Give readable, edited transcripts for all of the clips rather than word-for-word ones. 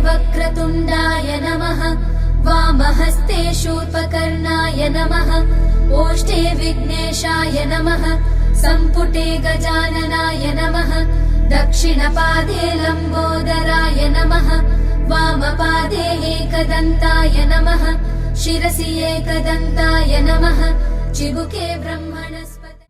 वक्रतुण्डाय नमः वामहस्ते शूर्पकर्णाय नमः ओष्ठे विघ्नेशाय नमः सम्पुटे गजाननाय नमः दक्षिणपादे लम्बोदराय नमः वामपादे एकदन्ताय नमः शिरसि एकदन्ताय नमः चिबुके ब्रह्मणस्पते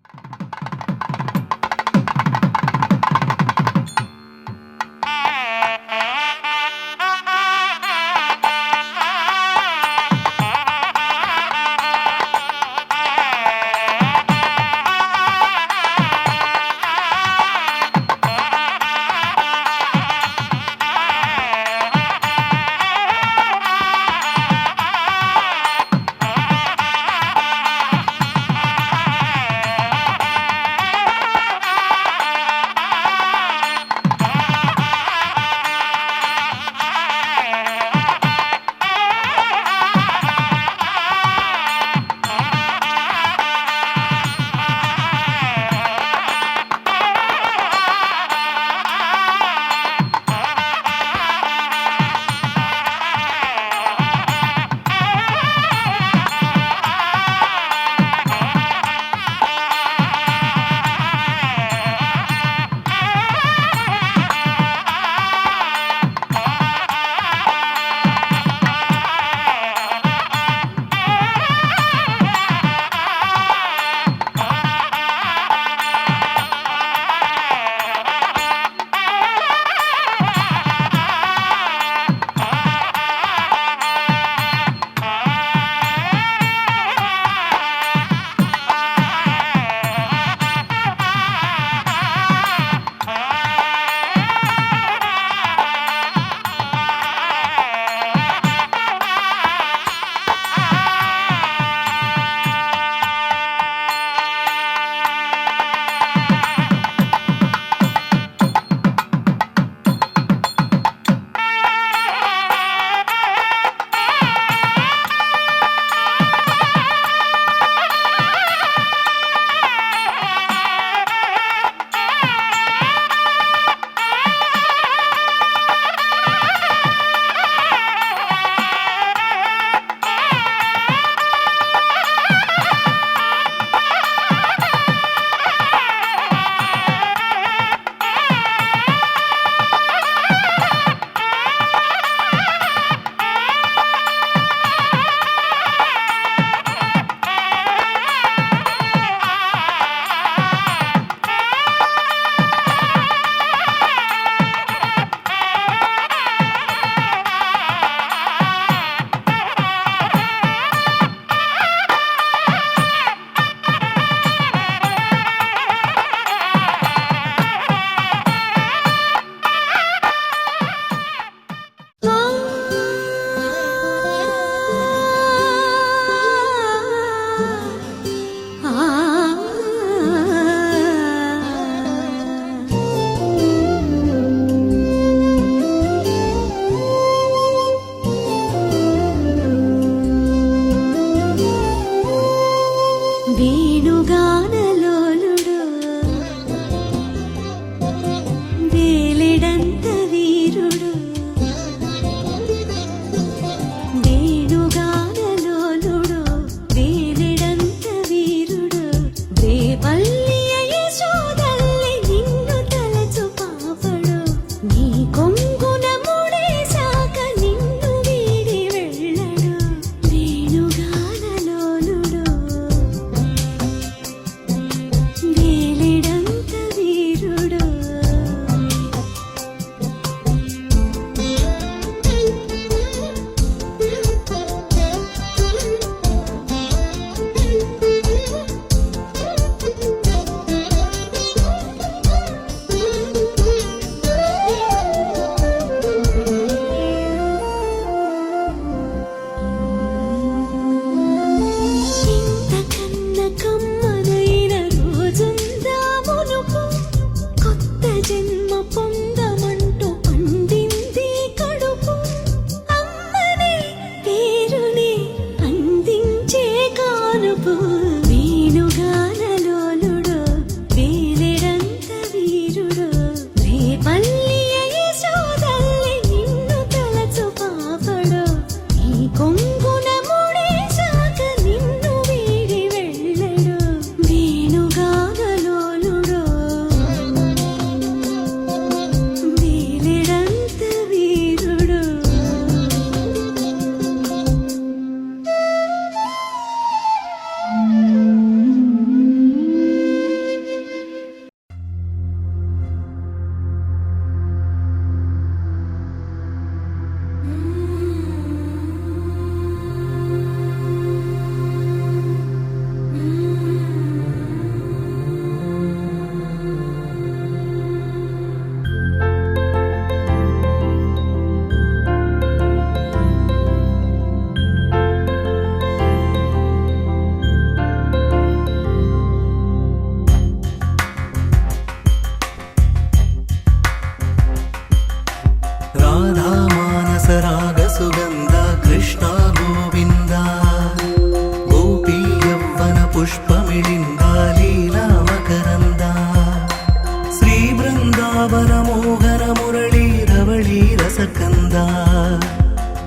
బృందావన మోహన మురళీ రవళీ రసకంద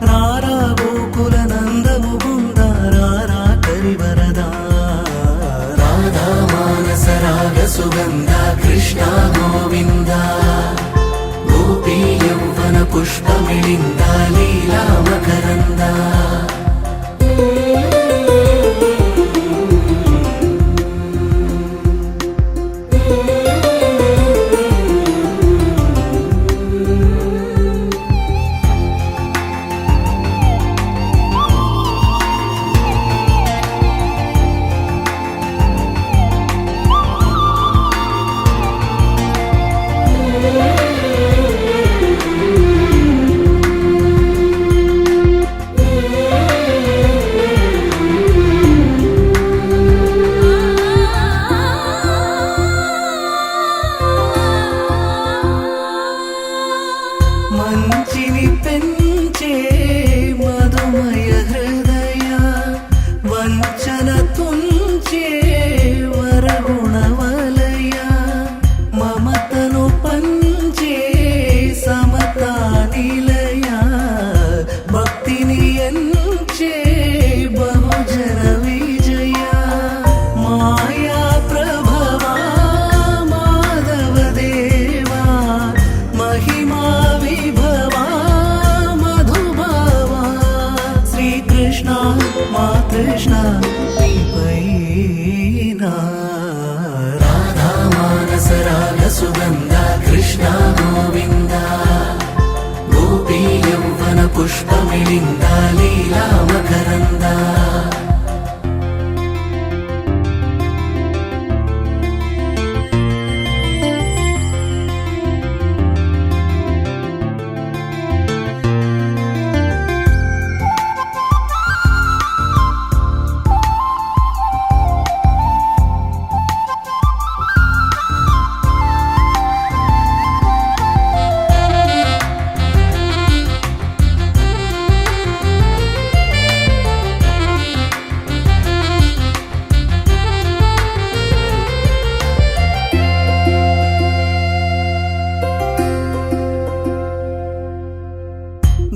రారా గోకుల నంద ముకుంద రారా కరివరదా రాధా మానస రాగ సుగంధ కృష్ణ గోవింద గోపీ యౌవన పుష్పమిళింద లీలా మకరంద మంచిని పెంచే మధుమయ హృదయ వంచన తుంచే వరగుణ వలయ మమతను పంచే సమతా నిలయ భక్తిని ఎంచే బహుజన విజయ మాయా ప్రభవా మాధవ దేవా మహిమా మా కృష్ణ రాధా మానస రాగ సుగంధ కృష్ణ గోవింద గోపీ యౌవన పుష్పమిళింద లీలా మకరంద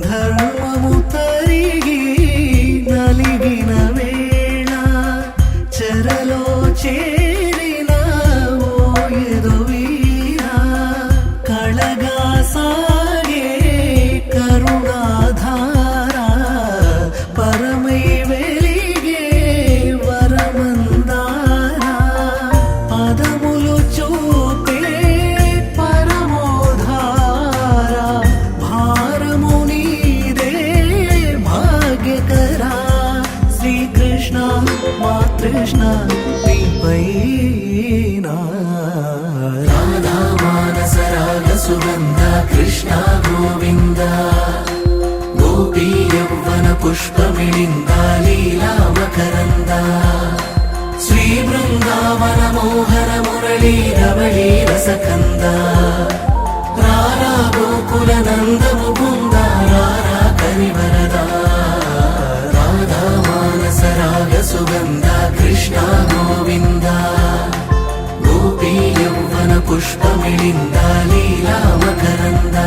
ధర్మము తరిగి నలిగిన వేళ చెరలో చేరిన ఓయదు వీరా కళగా సాగే కరుణాధారా పరమై వెలిగే వరమందారా పదములు చూపే పరమోధారా భారము శ్రీకృష్ణ మా కృష్ణ రాధా మానస రాగ సుగంధ కృష్ణ గోవింద గోపీ యౌవన పుష్పమిళింద లీలా మకరంద శ్రీ బృందావన మోహన మురళీ రవళీ రసకంద రారా గోకుల నంద ముకుంద రారా కరివరదా రాధా మానస రాగ సుగంధ కృష్ణ గోవింద గోపీ యౌవన పుష్పమిళింద లీలా మకరంద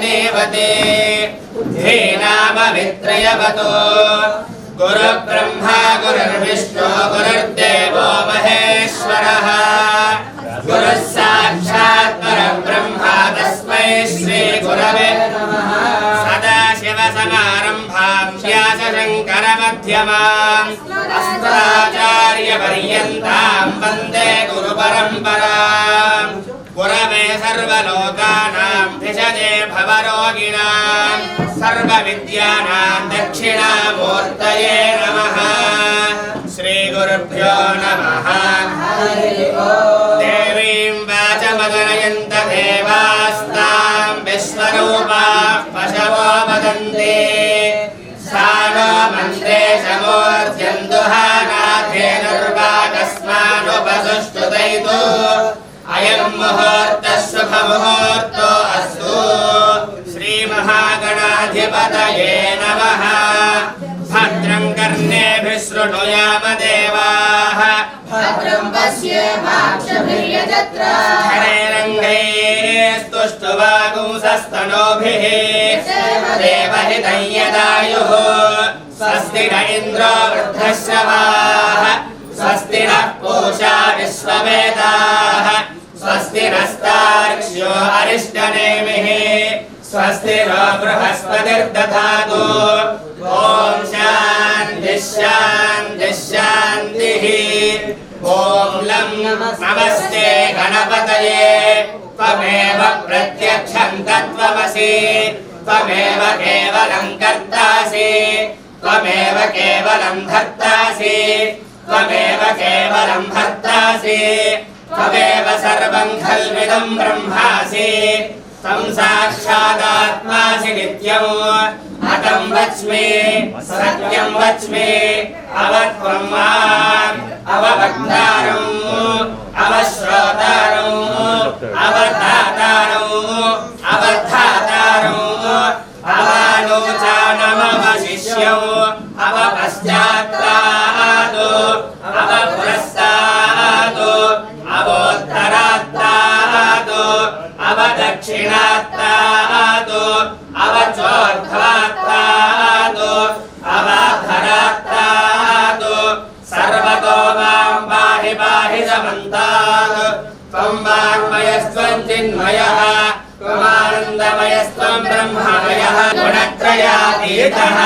देवते धेनामवित्रयवतो गुरुब्रह्मा गुरुर्विष्णु गुरुर्देवो महेश्वरः गुरुः साक्षात् परब्रह्मा तस्मै श्रीगुरवे नमः सदाशिवसमारम्भां व्यासशङ्करमध्यमाम् अस्मदाचार्यपर्यन्तां वन्दे गुरुपरम्पराम् गुरवे सर्वलोकानां भिषजे भवरोगिणां सर्वविद्यानां दक्षिणामूर्तये नमः श्रीगुरुभ्यो नमः देवीं वाचमगणयन्त देवास्तां विश्वरूपाः पशवो वदन्ति सा नो मन्त्रेशमूर्ध्यन्दुहानाथेनुर्वाकस्मानुपसुष्टुतैतु अयं मुहूर्तः शुभमुहूर्तो अस्तु श्रीमहागणाधिपतये नमः भद्रं कर्णेभिः शृणुयाम देवाः भद्रं पश्येमाक्षभिर्यजत्राः हरेरङ्गैस्तुष्टुवागुंसस्तनोभिः देवहितं यदायुः स्वस्ति न इन्द्रो वृद्धश्रवाः स्वस्ति नः पूषा विश्ववेदाः स्वस्ति नस्तार्क्ष्यो अरिष्टनेमिः स्वस्ति नो बृहस्पतिर्दधातु ॐ शान्तिः शान्तिः शान्तिः ॐ लं नमस्ते गणपतये त्वमेव प्रत्यक्षं तत्त्वमसि त्वमेव केवलं कर्तासि त्वमेव केवलं धर्तासि त्वमेव केवलं भर्तासि त्वमेव सर्वं खल्विदं ब्रह्मासि तं साक्षादात्मासि नित्यम् अतं वच्मि सत्यं वच्मि अवत्वं माम् अवभक्तारम् अवश्रोतारम् अवधातारम् अवधातारम् अवानोचानमवशिष्यम् अवपश्चात्तादो अवपुरस्तादो अवोत्तरात्तादो अवदक्षिणात्तादो अवचोर्ध्वात्तादो अवाधरात्तादो सर्वतो मां पाहि पाहि समन्तात् त्वं वाङ्मयस्त्वं चिन्मयः त्वमानन्दमयस्त्वं ब्रह्ममयः गुणत्रयातीतः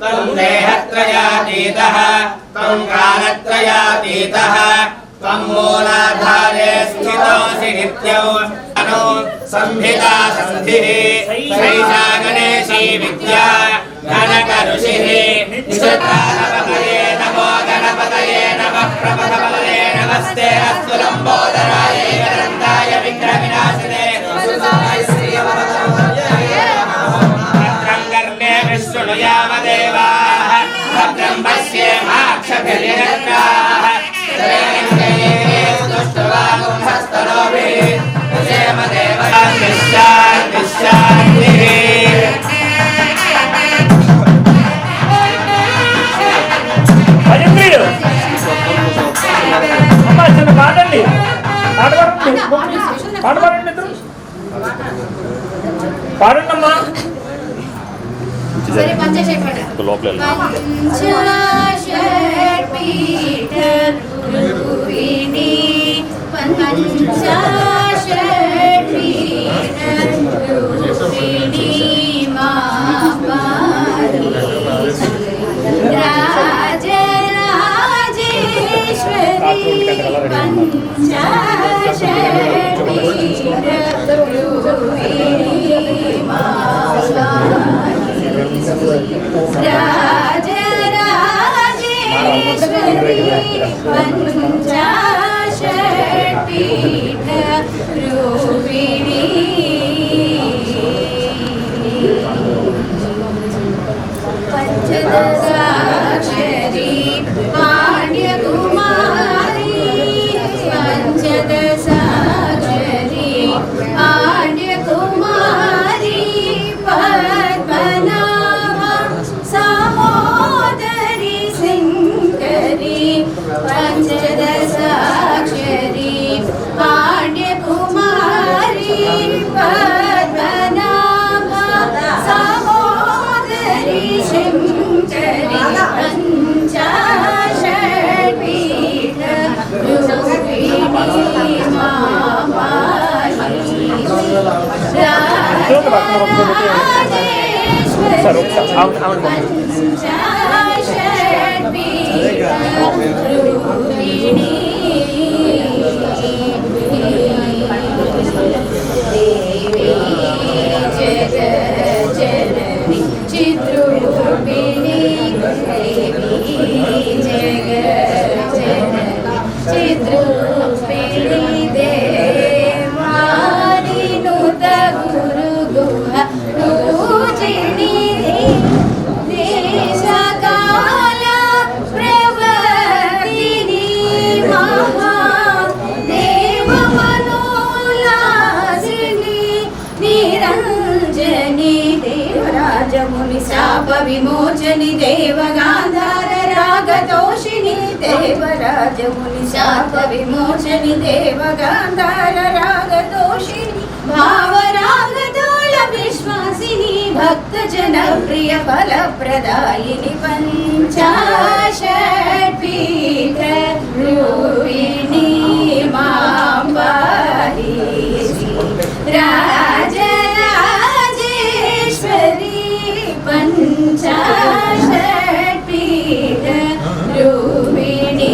त्वं देहत्रयातीतः त्वं कालत्रयातीतः त्वं मूलाधारे स्थितोऽसि नित्यम् अनु संहिता सन्धिः शैषा गणेशी विद्या गणकऋषिः निषदानपतये नमो गणपतये नमः प्रमथपतये नमस्ते अस्तु लम्बोदराय गणन्दाय विघ्नविनाशिने भद्रं कर्णेभिः शृणुयाम देवाः भद्रं पश्येमाक्षभिर्यजत्राः పాడండి పాడండి పాడండమ్మా సరే పంచశేఖర లోపల पांड्यकुमारी पद्मनाभा विमोचनि देवगान्धार रागतोषिणि देवराजमुनि शाप विमोचनि देवगान्धार रागतोषिणि भावरागदोल विश्वासिनि भक्तजन प्रिय फलप्रदायिनि पञ्चाशत्पीठ रूपिणी मां पाहि राजराजेश्वरी पञ्चाशत्पीठ रूपिणी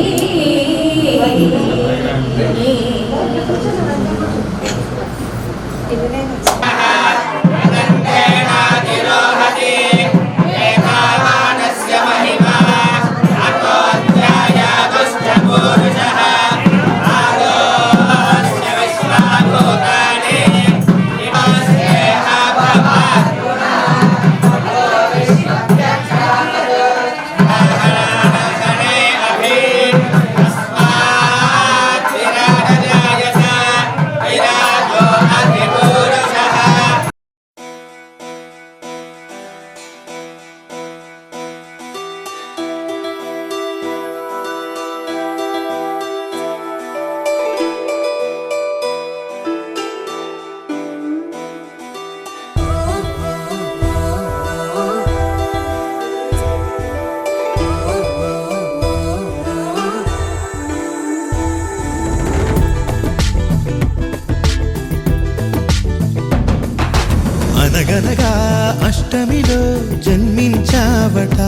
అనగనగా అష్టమిలో జన్మించావట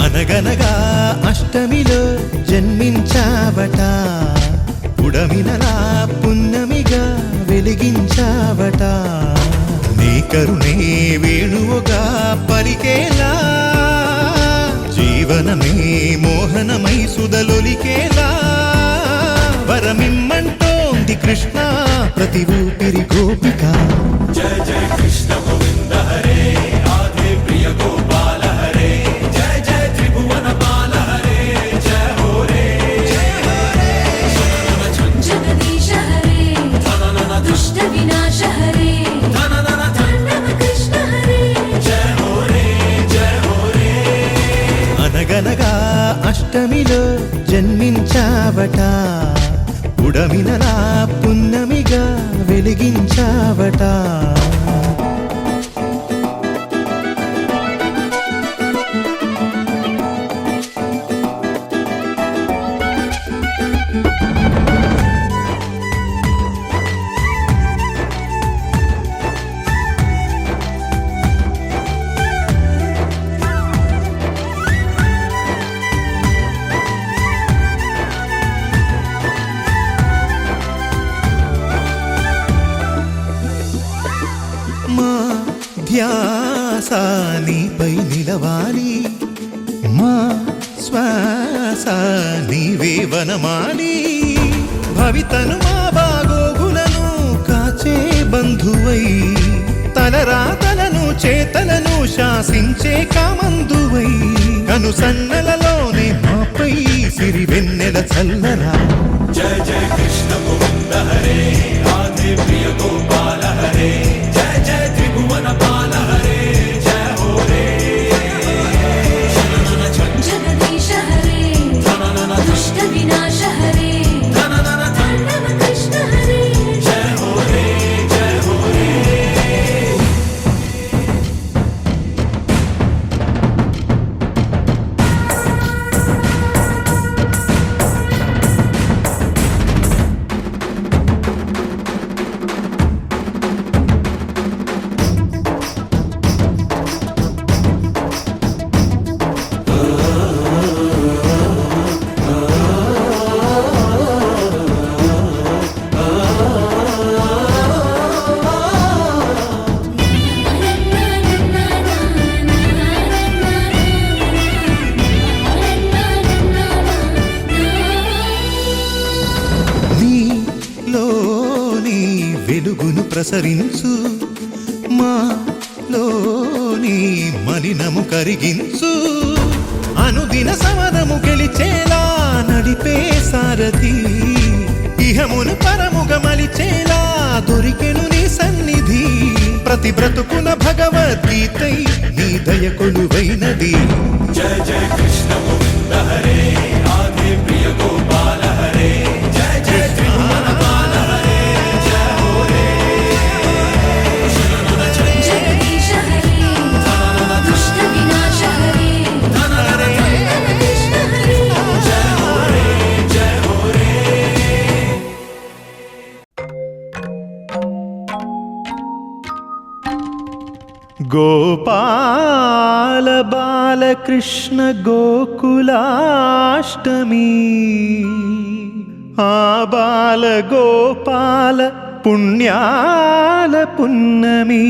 అనగనగా అష్టమిలో జన్మించావట ఉడమినలా పున్నమిగా వెలిగించావట నీ కరుణే వేణువుగా పలికేలా జీవనమే మోహనమై సుదలొలికేలా వరమిమ్మంటోంది కృష్ణ ప్రతి ఊపిరి గోపిక జయ జయ కృష్ణ గోవింద హరే రాధే ప్రియ గోపాల హరే జయ జయ త్రిభువన పాల హరే జయ హో రే జగదీశ హరే దుష్ట వినాశ హరే కృష్ణ హరే జయ హో రే అనగనగా అష్టమిలో జన్మించావట ఉడమినలా పున్నమిగా వెలిగించావట మా ధ్యాస నీపై నిలవాలి మా శ్వాస నీవే వనమాలి భవితను మా బాగోగులను కాచే బంధువై తలరాతలను చేతలను శాసించే కామందువై కను సన్నలలోనే మాపై సిరి వెన్నెల చల్లరా జయ జయ కృష్ణ గోవింద హరే రాధే ప్రియ గోపాల హరే జయ జయ త్రిభువన పాల హరే జయ హో రే జగదీశ హరే దుష్ట వినాశ హరే కృష్ణ హరే జయ హో రే జయ హో రే ప్రసరించు మాలోని మలినము కరిగించు అనుదిన సమరము గెలిచేలా నడిపే సారథి ఇహమును పరముగ మలిచేలా దొరికెను నీ సన్నిధి ప్రతి బ్రతుకున భగవద్గీతై నీ దయ కొలువైనది జయ జయ కృష్ణ గోవింద హరే రాధే ప్రియ గోపాల హరే జయ జయ త్రిభువన పాల హరే జయ హో రే जगदीश हरे दुष्ट विनाश हरे कृष्ण हरे जय हो रे जय हो रे గోపాల బాలకృష్ణ గోకులాష్టమి ఆ బాల గోపాల పుణ్యాల పున్నమి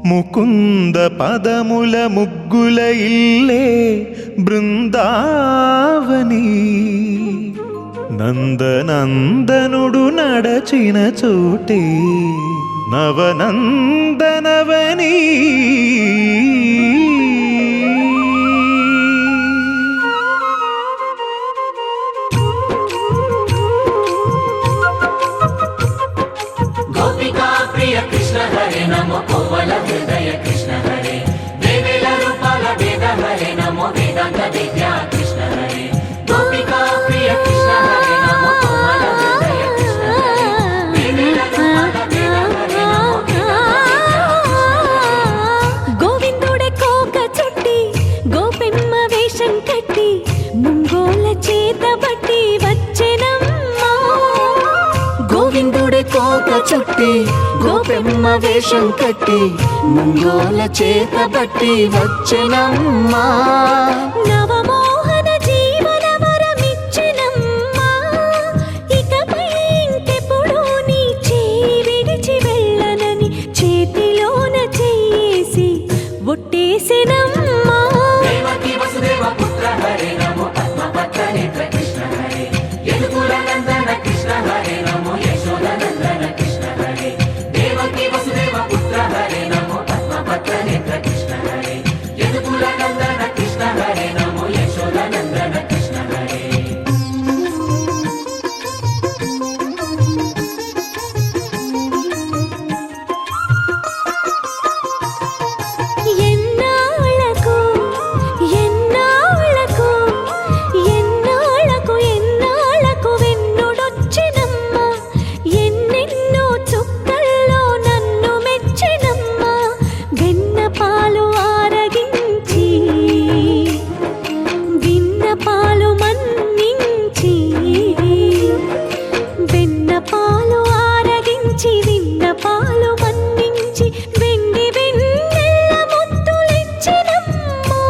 ముకుంద పదముల ముగ్గుల ఇల్లే బృందావని నందనందనుడు నడచిన చోటే నవనందనవని గోపికా ప్రియ కృష్ణ హరే నమో కోవల హృదయ కృష్ణ హరే దేవేల రూపాల వేద హరే నమో వేదాంత విద్యా కృష్ణ హరే గోపికా ప్రియ కృష్ణ హరే నమో కోవల హృదయ కృష్ణ హరే దేవేల రూపాల వేద హరే నమో గోవిందుడే కోక చుట్టి గోపెమ్మ వేషం కట్టి ముంగోల చేత బట్టి వచ్చెనమ్మా గోవిందుడే కోక చుట్టి గోపెమ్మ వేషం కట్టి ముంగోల చేత బట్టి వచ్చెనమ్మా నవమోహన జీవన వరమిచ్చెనమ్మా ఇకపై ఇంకెప్పుడు నీ చేయి విడిచి వెళ్ళనని చేతిలోన చేసి ఒట్టేసెనమ్మా దేవకీ వసుదేవ పుత్ర హరే నమో పద్మపత్ర నేత్ర కృష్ణ హరే యదుకుల నందన కృష్ణ హరే నమో యశోద నందన కృష్ణ హరే దేవకీ వసుదేవ పుత్ర హరే నమో పద్మపత్ర నేత్ర కృష్ణ హరే యదుకుల నందన కృష్ణ హరే నమో యశోద నందన కృష్ణ హరే ఎన్నాళ్ళకు ఎన్నాళ్ళకు ఎన్నాళ్ళకు ఎన్నాళ్ళకు వెన్నుడొచ్చినమ్మా ఎన్నెన్నో చుక్కల్లో నన్ను మెచ్చినమ్మా వెన్న పాలు ఆరగించి విన్న పాలు మన్నించి వెన్న పాలు ఆరగించి విన్న పాలు మన్నించి వెండి వెన్నెల్ల ముద్దులిచ్చినమ్మా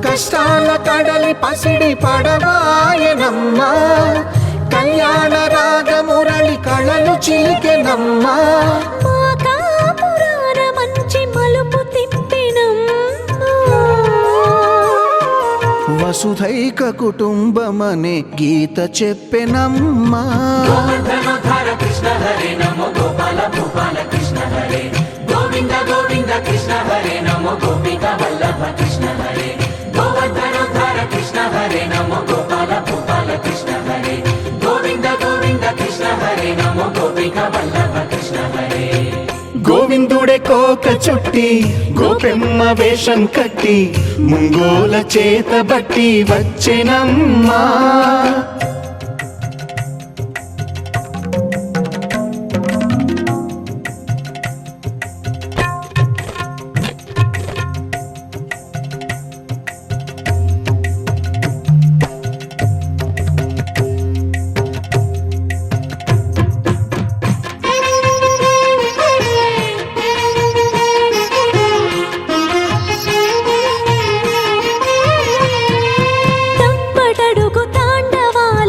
కష్టాల కడలి పసిడి పడవాయనమ్మా కళ్యాణ రాగమురళి కళలు చిలికెనమ్మా మా కాపురాన మంచి మలుపు తిప్పినమ్మా వసుధైక కుటుంబమనే గీత చెప్పెనమ్మా గోవర్ధనోద్ధార కృష్ణ హరే నమో గోపాల భూపాల కృష్ణ హరే గోవింద గోవింద కృష్ణ హరే నమో గోపిక వల్లభ కృష్ణ హరే గోవర్ధనోద్ధార కృష్ణ హరే నమో గోపాల భూపాల కృష్ణ హరే గోవింద గోవింద కృష్ణ హరే నమో గోపిక వల్లభ కృష్ణ హరే గోవిందుడే కోక చుట్టి గోపెమ్మ వేషం కట్టి ముంగోల చేత బట్టి వచ్చెనమ్మా తప్పటడుగు తాండవాలు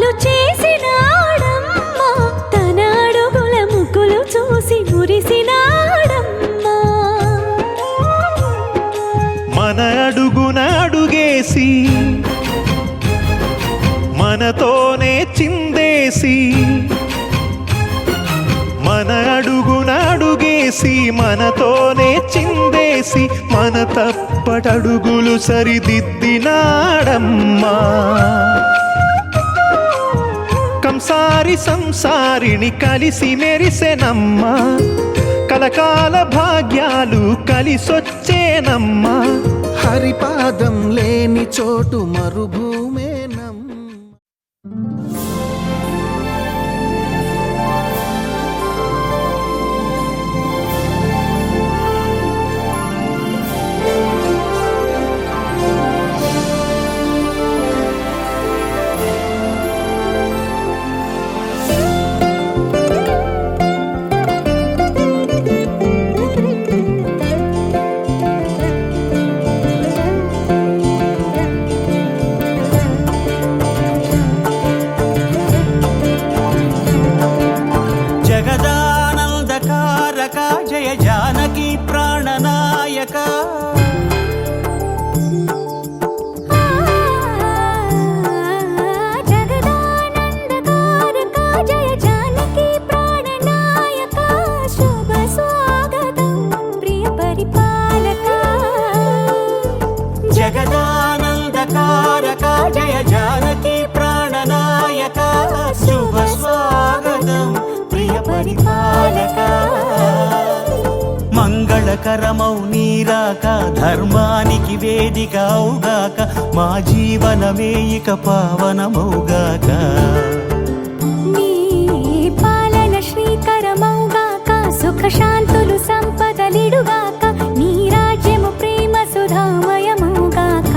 చేసి మనతోనే చిందేసి మన తప్పటడుగులు సరిదిద్దినాడమ్మా కంసారి సంసారిని కలిసి మెరిసెనమ్మా కలకాల భాగ్యాలు కలిసొచ్చేనమ్మా హరిపాదం లేని చోటు మరుభూమేనమ్మా జగదానందకారక జయ జానకి ప్రాణనాయక జగదానందకారక జయ జానకి ప్రాణనాయక శుభ స్వాగతం ప్రియ పరిపాలక జగదానందకారక జయ జానకి ప్రాణనాయక శుభ స్వాగతం ప్రియ పరిపాలక మంగళకరమౌ నీరాక ధర్మానికి వేదిక అవుగాక మా జీవనమే ఇక పావనమౌగాక నీ పాలన శ్రీకరమౌగాక సుఖ శాంతులు సంపదలిడుగాక నీ రాజ్యము ప్రేమ సుధామయమౌగాక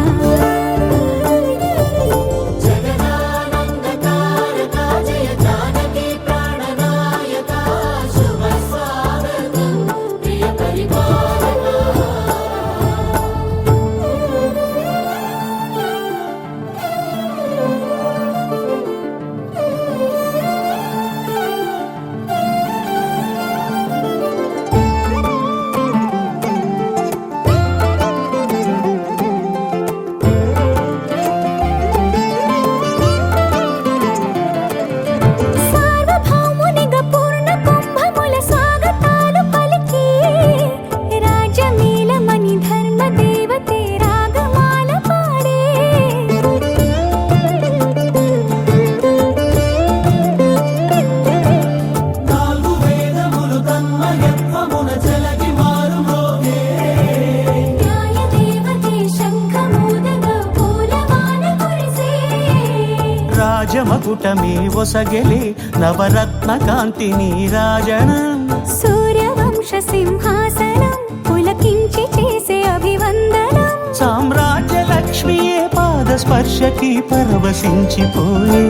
సార్వభౌమునిగా పూర్ణ కుంభముల స్వాగతాలు పలికి రాజమేళమణి ధర్మ దేవతే రాగమాల పాడే నాలుగు వేదములు తన్మయత్వమున చెలగి మారు మోగే న్యాయ దేవతే శంఖమూదగా పూలవాన కురిసే రాజమకుటమే ఒసగెలే నవరత్న కాంతి నీరాజనం సూర్యవంశ సింహాసనం పులకించి చేసే అభివందనం సామ్రాజ్య లక్ష్మియే పాద స్పర్శకి పరవశించిపోయే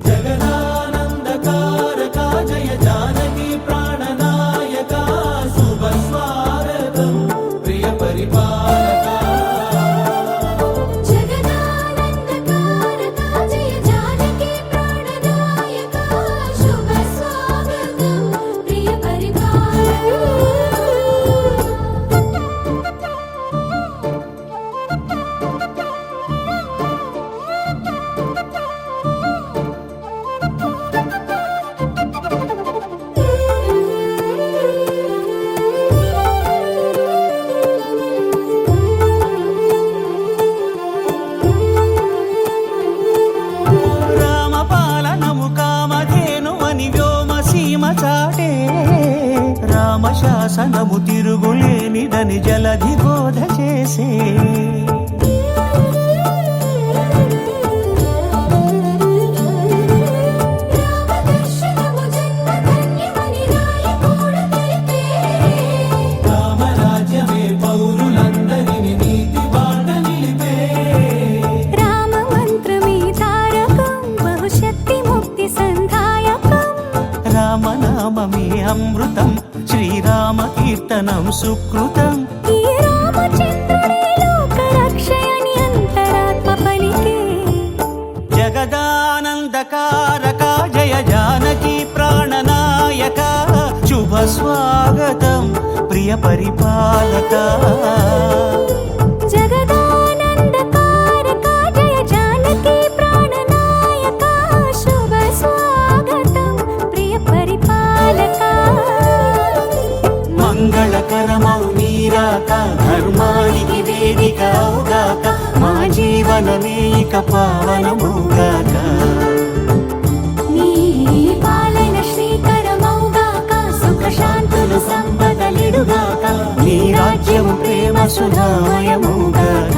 జగదానందకారక జయ జానకి ప్రాణనాయక శుభ స్వాగతం ప్రియ పరిపాలక జగదానందకారక జయ జానకి ప్రాణనాయక శుభ స్వాగతం ప్రియ పరిపాలక రామపాలనము కామధేను అని వ్యోమసీమ చాటే రామశాసనము తిరుగులేనిదని జలధి బోధ చేసే రామదర్శనము జన్మధన్యమని నాయకుడు తెలిపే రామరాజ్యమే పౌరులందరిని నీతి బాట నిలిపే రామ మంత్రమే తారకం బహుశక్తి ముక్తి సంధాయకం రామనామమే అమృతం శ్రీరామ కీర్తనం సుకృతం ఈ రామచంద్రుడే లోక రక్షయని అంతరాత్మ పలికే జగదానందకారక జయ జానకి ప్రాణనాయక శుభ స్వాగతం ప్రియ పరిపాలక జగదానందకారక జయ జానకి ప్రాణనాయక శుభ స్వాగతం ప్రియ పరిపాలక జీవనమే ఇక పావనముగాక. నీ పాలన శ్రీకరమౌగాక, సుఖ శాంతులు సంపదలిడుగాక, నీ రాజ్యము ప్రేమ సుధామయముగాక.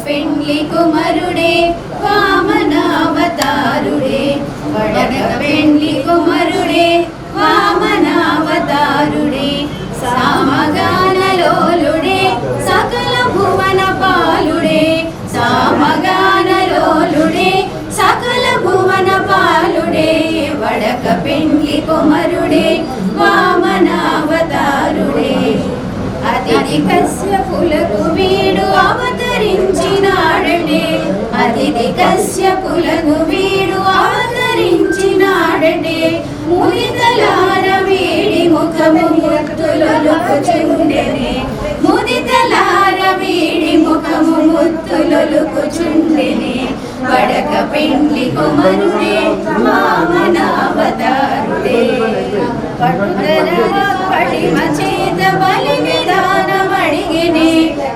పెండ్లి కుమరుడే వామనావతారుడే, వడగ పెండ్లి కుమరుడే వామనావతారుడే, సామగానలోలుడే సకల భువన పాలుడే, సామగానలోలుడే సకల భువన పాలుడే, వడక పెండ్లి కుమరుడే వామనావతారుడే. అతిథి కశ్యపులకు వీడు అవతరించినాడటే, అతిథి కశ్యపులకు వీడు అవతరించినాడటే, ముదితలార వీడి ముఖము ముత్తులొలుకుచుండెనే, ముదితలార వీడి ముఖము ముత్తులొలుకుచుండెనే, వడక పెండ్లి కుమరుడే వామనావతారుడే. పటుతర పటిమ చేత బలి విధానమడిగినే,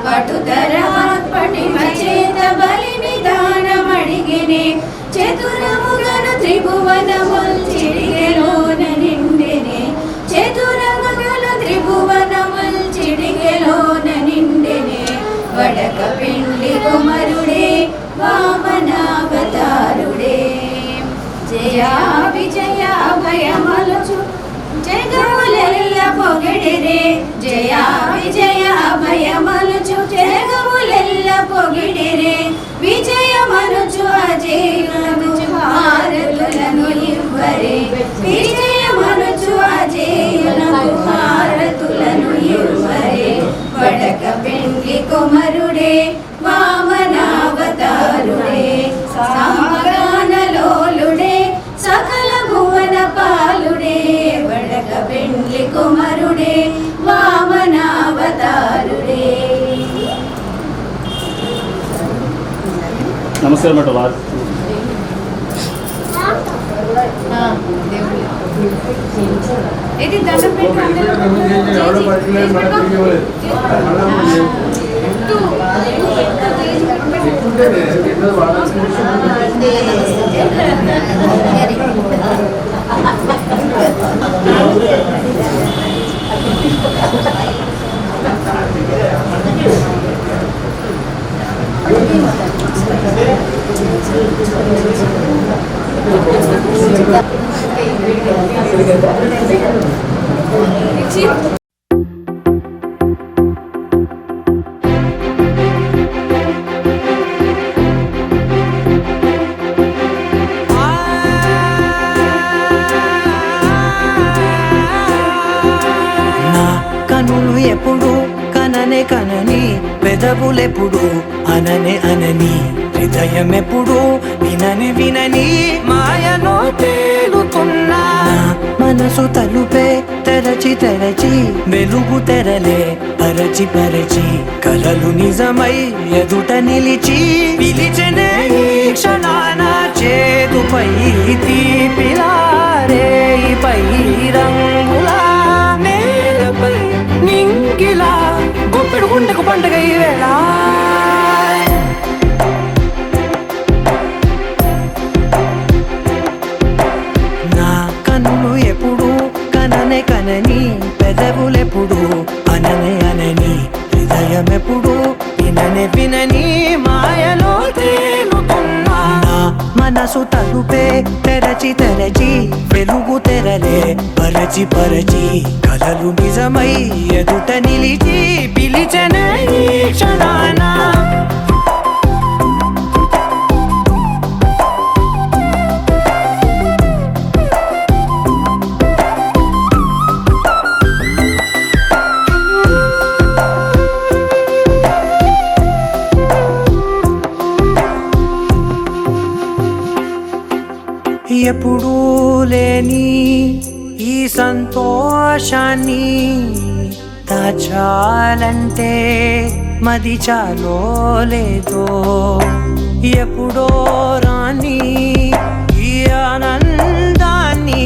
పటుతర పటిమ చేత బలి విధానమడిగినే, చతురముగను త్రిభువనముల్ చిడిగెలోన నిండెనే, చతురముగను త్రిభువనముల్ చిడిగెలోన నిండెనే, వడక పెండ్లి కుమరుడే వామనావతారుడే. జయా విజయ భయమలుచు జగములెల్ల పొగిడిరే, జయా విజయ భయమలుచు జగములెల్ల పొగిడిరే, విజయమనుచు అజేయులకు హారతులను ఇవ్వరే, విజయమనుచు అజేయులకు హారతులను ఇవ్వరే, వడక పెండ్లి కుమరుడే వామనావతారుడే, సామగానలోలుడే సకల భువన పాలుడే, వడక పెండ్లి కుమరుడే వామనావతారుడే. నమస్కారం మేడం. ఇది దండం కనులు ఎప్పుడు కననే కనని, పెదవులెప్పుడు అననే అనని, హృదయం ఎప్పుడు వినని వినని, మాయలో తేలుతున్నా మనసు తలుపే తెరచి తెరచి, వెలుగు తెరలే పరచి పరచి, కలలు నిజమై ఎదుట నిలిచి, పిలిచెనే ఈ క్షణాన చేదుపై తీపిలారే పై రంగులా, నేలపై నింగిలా, గుప్పెడు గుండెకు పండుగ ఈ వేళ. నా కన్నులు ఎప్పుడు కననే కనని, పెదవులెప్పుడు అననే అనని, హృదయం ఎప్పుడు విననే వినని, మాయలో తేలుతున్నా మనసు తలుపే తెరచి తెరచి, వెలుగు తెరలే పరచి పరచి, కలలు నిజమై ఎదుట నిలిచి, పిలిచెనే ఈ క్షణాన. ఎప్పుడూ లేని ఈ సంతోషాన్ని దాచాలంటే మది చాలో లేదో, ఎప్పుడో రాని ఈ ఆనందాన్ని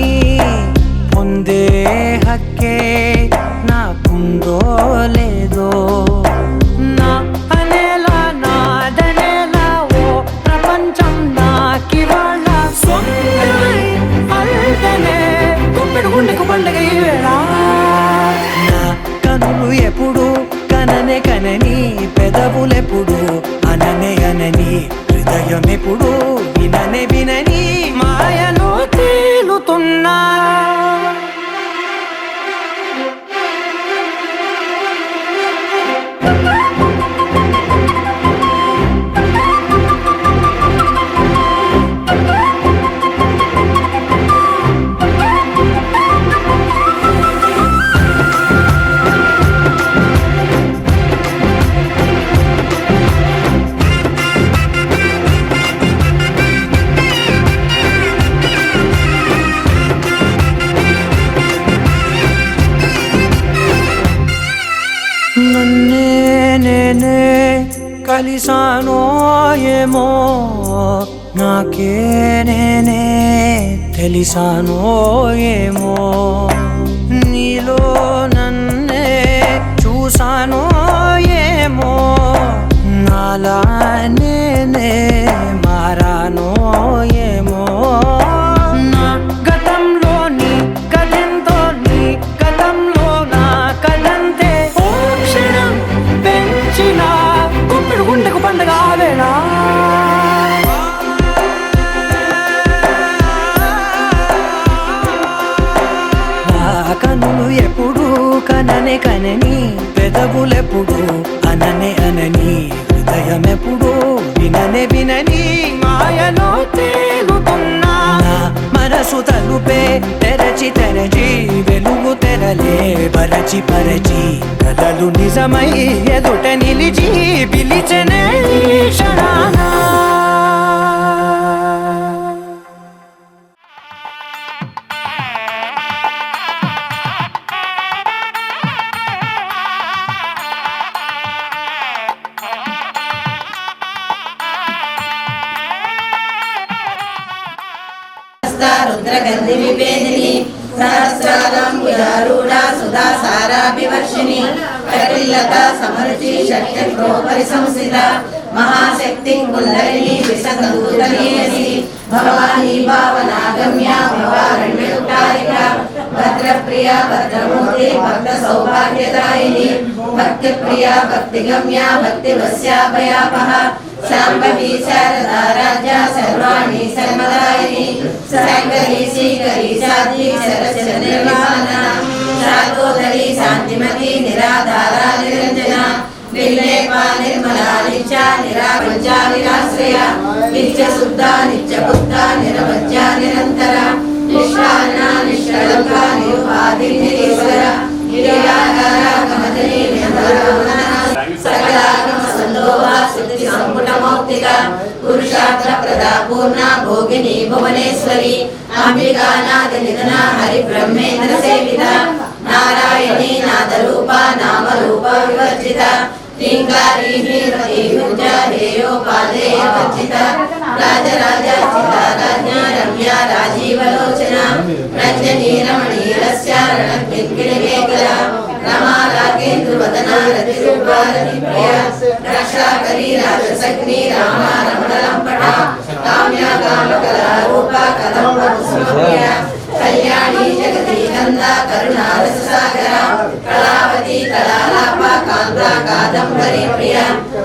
పొందే హక్కే నాకుందో లేదో. వినని వినని మాయలో తేలుతున్నా నన్నే నేనే కలిసానో ఏమో నాకే నేనే తెలిసానో ఏమో నీలో నన్నే చూసానో ఏమో నాలా నేనే మారానో ఏమో నా గతంలోని కథంతో నీ గతంలో నా కథంతే ఓ క్షణం పెంచిన గుప్పెడు గుండెకు పండగ వేళ కనులు ఎప్పుడు కననే కనని పెదవులెప్పుడు అననే అనని హృదయం ఎప్పుడు విననే వినని మాయలో తేలుతున్నా నా మనసు తలుపే తెరచి తెరచి వెలుగు తెరలే పరచి పరచి కలలు నిజమై ఎదుట నిలిచి పిలిచెనే క్షణానా రుద్రగంధి విభేదిని సహస్రారంబుజారూఢ సుధా సారాభివర్షిణి కటిల్లత సమరుచి షట్చక్రోపరి సంస్థిత మహాశక్తి కుండలిని విశదూతనీయసి భవానీ భావనాగమ్య భవారణ్యకారిక భద్రప్రియ భద్రమూర్తి భక్త సౌభాగ్యదాయిని భక్తిప్రియ భక్తిగమ్య భక్తివస్యాభయాపహ శాంభవి శారదా రాజ్య సర్వాణి సర్వదాయిని శాంకరి శ్రీకరి సాధ్వి సరస్య నిర్వాణ శాంతోదరి శాంతిమతి నిరాధార నిరంజన నిర్లేపా నిర్మలా నిత్య నిరావంచ నిరాశ్రయ నిత్య శుద్ధ నిత్య బుద్ధ నిరవంచ నిరంతర నిష్కారణ నిష్కళంక నిరుపాధి నిరీశ్వర నిరాకార కమదలి సకలాగమ సందోహ సిద్ధి సంపుట మౌక్తిక పురుషార్థ ప్రదా పూర్ణ భోగిని భువనేశ్వరి అంబికా నాద నిధన హరి బ్రహ్మేంద్ర సేవిత నారాయణీ నాదరూప నామరూప వివర్జిత లింగారీ నీరతి గుంజ హేయోపాదేయ వర్జిత రాజరాజాచిత రాజ్ఞ రమ్య రాజీవలోచన రంజనీ రమణీరస్య రణకింకిణి మేఖల రమా రాగేంద్ర వదన రతి రూపా రతి ప్రియ రక్షాకరి రాజసగ్ని రామ రమణ లంపట కామ్య కామకలా రూప కదంబ కుసుమప్రియ కళ్యాణి జగతి నంద కరుణా రససాగర కళావతి కళాలాప కాంత కాదంబరి ప్రియ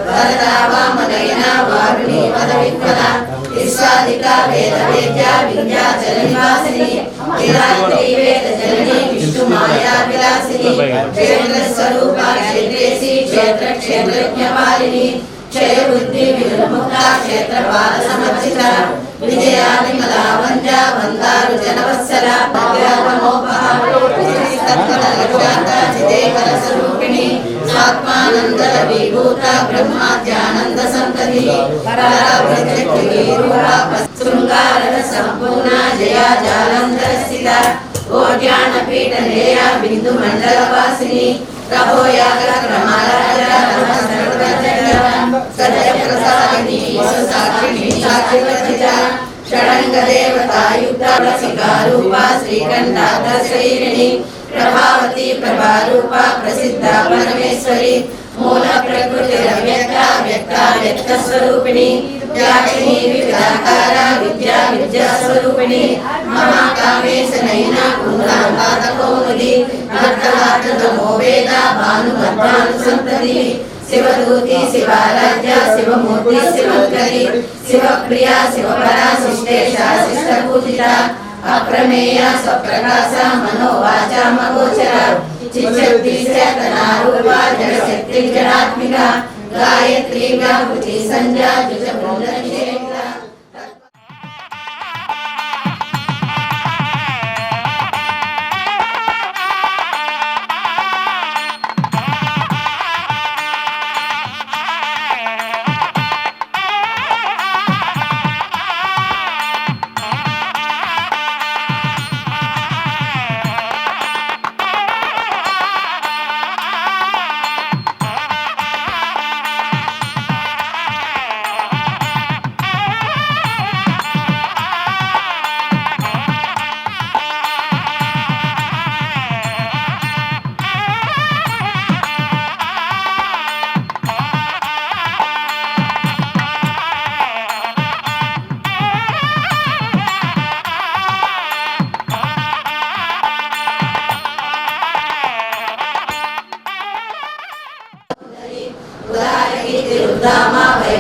వరదా వామనయన వారుణి పద విఫల విశ్వాదిక వేద వేద్య వింధ్యాచల నివాసిని విరాత్రి వేద జనని విష్ణు మాయా విలాసిని క్షేత్ర స్వరూప క్షేత్రేసి క్షేత్ర క్షేత్రజ్ఞపాలిని క్షయ బుద్ధి వినుముక్త క్షేత్రపాల సమర్చిత విజయా విమలా వంజ వందారు జనవత్సల చిదేకర స్వరూపిణి ఆత్మానంద విభూత బ్రహ్మాద్యానంద సంతతి శృంగార సంపూర్ణ జయా జాలంధర స్థిత ఓడ్యాన పీఠ నేయ బిందు మండల వాసిని రహోయాగర క్రమారాజ సత్య ప్రసాదిని సాక్షిణి సాక్షివర్జిత షడంగ దేవతాయుక్త రసికారూప శ్రీకంఠాధ శ్రీరిణి ప్రభావతి ప్రభారూప ప్రసిద్ధ పరమేశ్వరి మూల ప్రకృతి వ్యక్త వ్యక్త వ్యక్త స్వరూపిణి వ్యాపిని వివిధాకార విద్యా విద్యా స్వరూపిణి మహాకామేశ నయన కుందాంతకౌముది భక్తవార్తమో వేద భానుమద్భాను సంతతి శివదూతి శివారాధ్య శివమూర్తి శివంకరి శివప్రియా శివపరా శిష్టేశా శిష్టపూజిత అప్రమేయ స్వప్రకాశ మనోవాచ మగోచర చిచ్చక్తి చేతనారూప జడశక్తి జడాత్మిక గాయత్రి వ్యాహృతి సంధ్యా జుజ బృంద నిషేధ.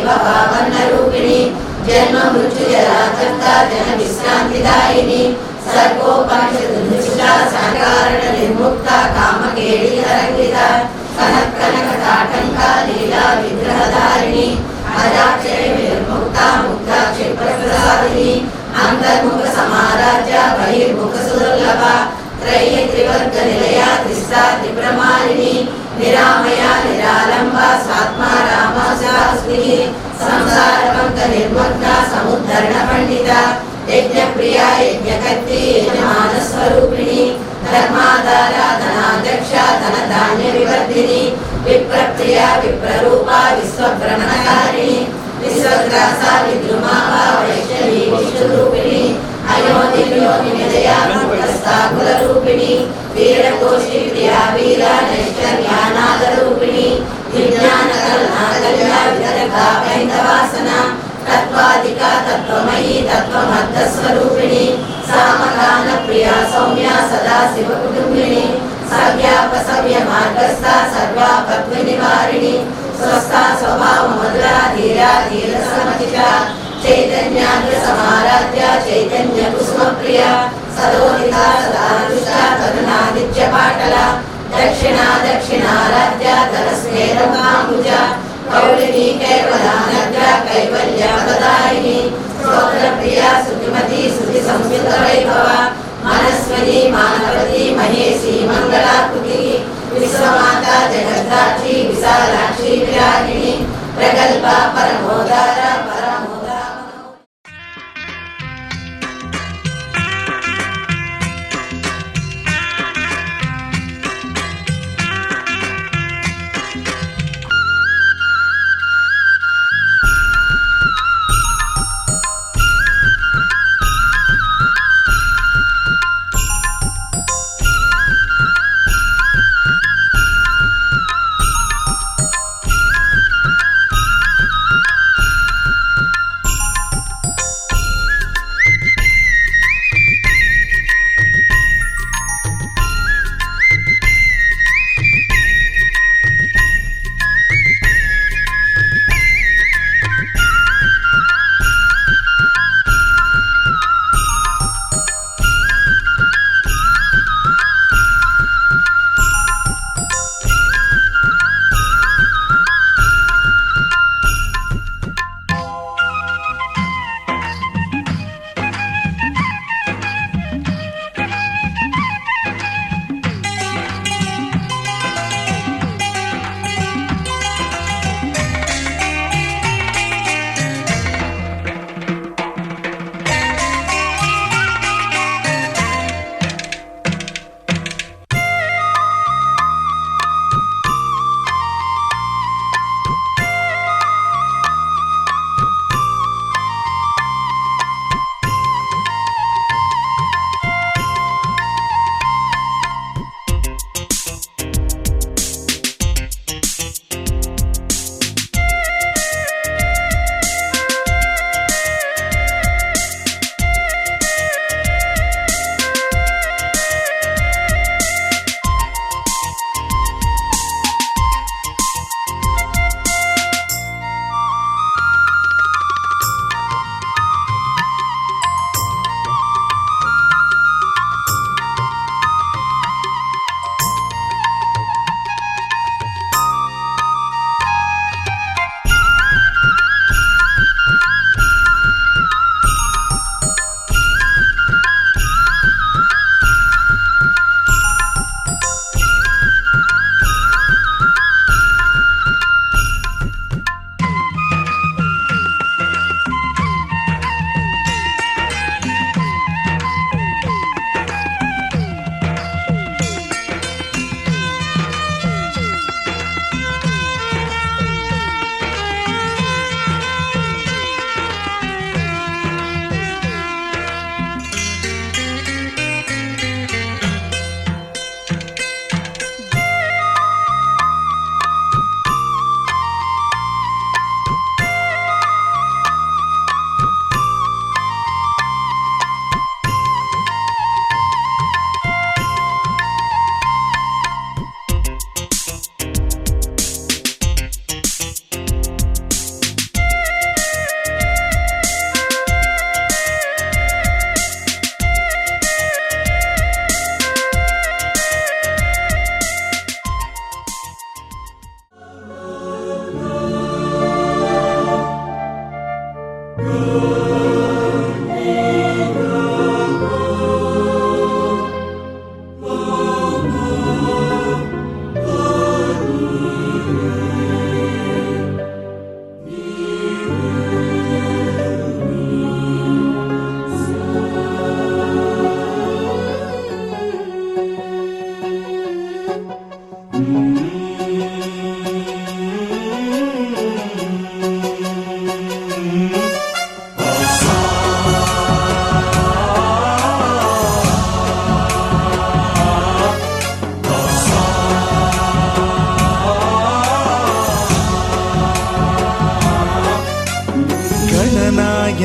వైభవావన్నరూపిణి జన్మ మృత్యుజరా కర్త జన విశ్రాంతిదాయిని సర్వోపనిషదునిష్ట సాకారణ నిర్ముక్త కామకేళి తరంగిత కనక తాటంక లీలా విగ్రహధారిణి అజాక్షయ నిర్ముక్త ముక్త క్షిప్రప్రసాదిని అంతర్ముఖ సమారాజ్య బహిర్ముఖ సుదుర్లభ త్రయ్య త్రివర్గ నిలయ త్రిస్తా త్రిప్రమాలిని నిరామయ నిరాలంబ స్వాత్మా రామ శాస్త్రి సంసార పంక నిర్మగ్న సముద్ధరణ పండిత యజ్ఞ ప్రియ యజ్ఞకర్తి యజమాన స్వరూపిణి ధర్మాధార ధనాధ్యక్ష ధన ధాన్య వివర్ధిని విప్రప్రియ విప్రరూప విశ్వభ్రమణకారిణి విశ్వగ్రాస విద్రుమావ వైష్ణవి విష్ణురూపిణి అయోని యోని నిలయ కుల రూపిణి వీరకోశి ప్రియా వీర నైష్కర్యానాద రూపిణి విజ్ఞాన కల్నాకల్య విదర్భ వైందవాసన తత్వాధిక తత్వమయీ తత్వమర్థ స్వరూపిణి సామగాన ప్రియా సౌమ్య సదా శివ కుటుంబిని సవ్యాపసవ్య మార్గస్థ సర్వాపత్వ నివారిణి స్వస్థ స్వభావ మధురా ధీరా ధీర సమచిత చైతన్యాగ్ర సమారాధ్య చైతన్య కుసుమ ప్రియ సరోహిత సదానుష్ట కరుణాదిత్య పాటల దక్షిణ దక్షిణారాధ్య ధనస్మేరమాంబుజ కౌళిని కైవలానగ్ర కైవల్య ప్రదాయిని స్తోత్ర ప్రియ శుతిమతి శుతి సంయుత వైభవ మనస్వని మానవతి మహేషి మంగళాకృతి విశ్వమాత జగద్ధాక్షి విశాలాక్షి విరాగిణి ప్రగల్భ పరమోదార పరమోదా.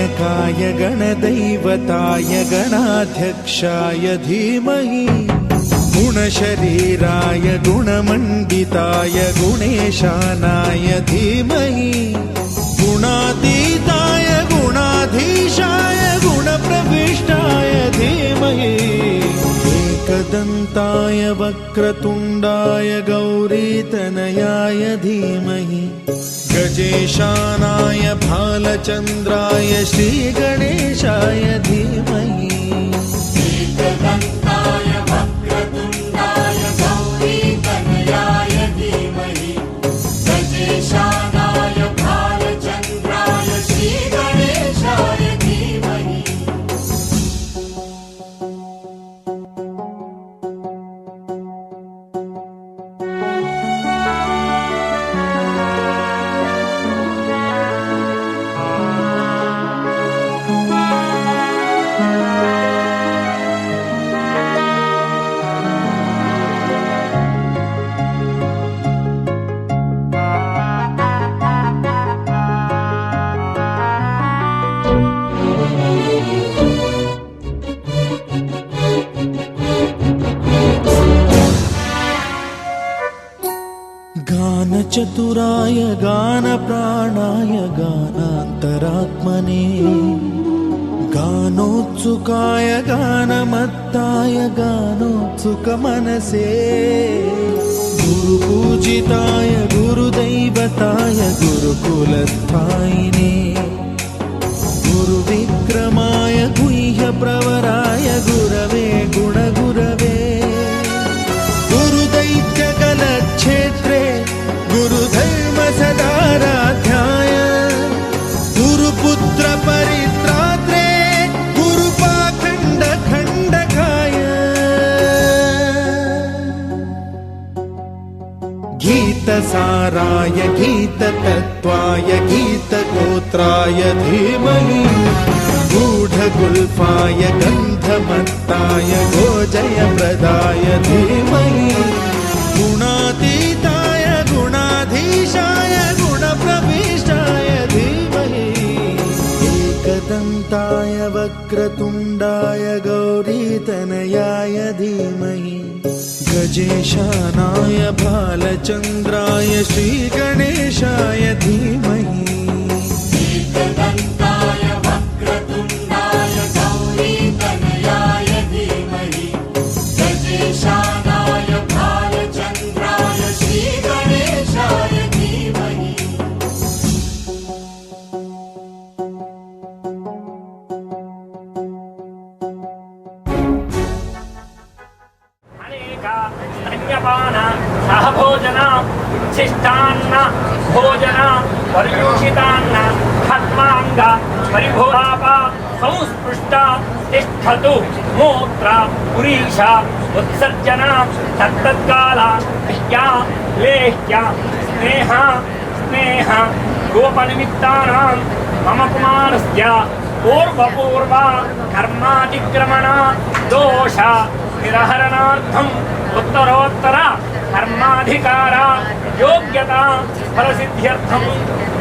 गणनायकाय गणदैवताय गणाध्यक्षाय धीमहि गुणशरीराय गुणमण्डिताय गुणेशानाय धीमहि गुणातीताय गुणाधीशाय गुणप्रविष्टाय धीमहि एकदन्ताय वक्रतुण्डाय गौरीतनयाय धीमहि गजेशानाय भालचन्द्राय श्रीगणेशाय धीमहि एकदन्ताय वक्रतुण्डाय गौरीतनयाय धीमहि गजेशानाय भालचन्द्राय श्रीगणेशाय धीमहि गानचतुराय गानप्राणाय गानान्तरात्मने गानोत्सुकाय गानमत्ताय गानोत्सुकमनसे गुरुपूजिताय गुरुदैवताय गुरुकुलस्थायिने गुरुविक्रमाय गुह्यप्रवराय गुरवे गुणगुरवे गुरुदैत्यकलक्षेत्रे गुरुधर्मसदाराध्याय गुरुपुत्र परित्रात्रे गुरुपाखण्डखण्डकाय गीतसाराय गीततत्त्वाय गीतगोत्राय धीमहि गूढगुल्फाय गन्धमत्ताय गोजयप्रदाय धीमहि गुणातीताय गुणाधीशाय गुणप्रविष्टाय धीमहि एकदन्ताय वक्रतुण्डाय गौरीतनयाय धीमहि गजेशानाय भालचन्द्राय श्रीगणेशाय धीमहि एकदन्ताय वक्रतुण्डाय गौरीतनयाय धीमहि गजेशानाय भालचन्द्राय श्रीगणेशाय धीमहि అనేక ధన్యపాన సహభోజన ఉచ్ఛిష్టాన్న భోజన పర్యూషితాన్న ఖత్వాంగ పరిభోగాప సంస్పృష్ట తిష్టతు మూత్ర పురీష ఉత్సర్జన తత్తత్కాల విద్యా లేహ్య స్నేహ స్నేహ గోపనిమిత్తానాం మమ కుమారస్య పూర్వపూర్వ కర్మాతిక్రమణ దోష నిరహరణార్థం ఉత్తరోత్తర కర్మాధికార యోగ్యత ఫలసిద్ధ్యర్థం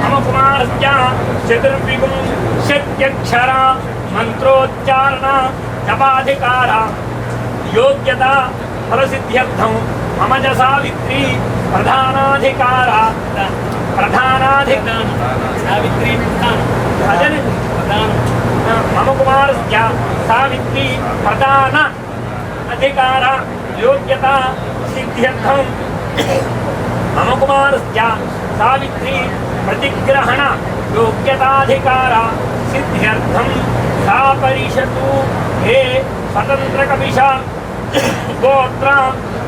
మమ కుమారస్య చతుర్విగుం శక్త్యక్షర మంత్రోచ్చారణ జపాధికార యోగ్యత ఫలసిద్ధ్యర్థం మమ చ సావిత్రి ప్రధానాధికార సావిత్రి మమ కుమారస్య సావిత్రి ప్రధాన అధికార యోగ్యత సిద్ధ్యర్థం మమ కుమారస్య సావిత్రి ప్రతిగ్రహణ యోగ్యతాధికార సిద్ధ్యర్థం సా పరిషతు హే స్వతంత్ర కపిష గోత్ర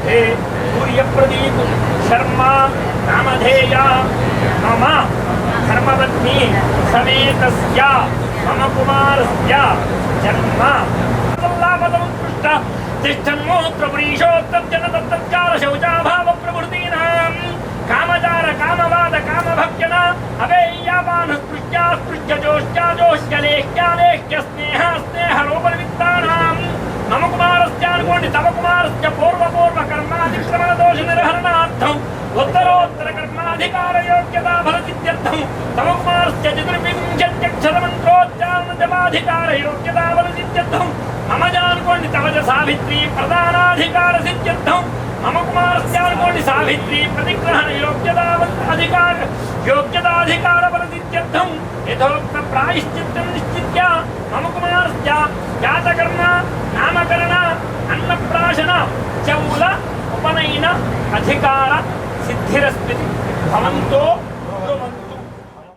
హే సూర్యప్రదీప్ శర్మ నామధేయ మమ ధర్మపత్ని సమేతస్య మమ కుమారస్య జన్మ పదముత్కృష్ట తిష్టన్మోత్రపురీషోత్తర్జన తత్తత్కాల శౌచాభావ ప్రవృత్తీనాం కామచార కామవాద కామభక్యన అవేయ్యాపాన స్పృత్యా స్పృత్య జోష్యా జోష్య లేహ్యా లేహ్య స్నేహ స్నేహ రూపనిమిత్తానాం మమ కుమారస్య అనుకోండి తమ కుమారస్య పూర్వ కర్మాధిక్రమణ దోష నిర్హరణార్థం ఉత్తరోత్తర కర్మాధికార యోగ్యతా ఫలసిద్ధ్యర్థం తమ కుమారస్య చతుర్వింశత్యక్షర మంత్రోచ్చారణ సప్తమాధికార యోగ్యతా బలసిద్ధ్యర్థం మమ జానుకోండి తవజ సావిత్రి ప్రధానాధికార సిద్ధ్యర్థం మమ కుమారస్యానుకోండి సావిత్రి ప్రతిగ్రహణ యోగ్యతాధికార బలసిద్ధ్యర్థం యథోక్త ప్రాయశ్చిత్తం నిశ్చిత్య మమ కుమారస్య జాతకర్మ నామకరణ అన్నప్రాశన చౌల ఉపనయన అధికార సిద్ధిరస్మితి భవంతో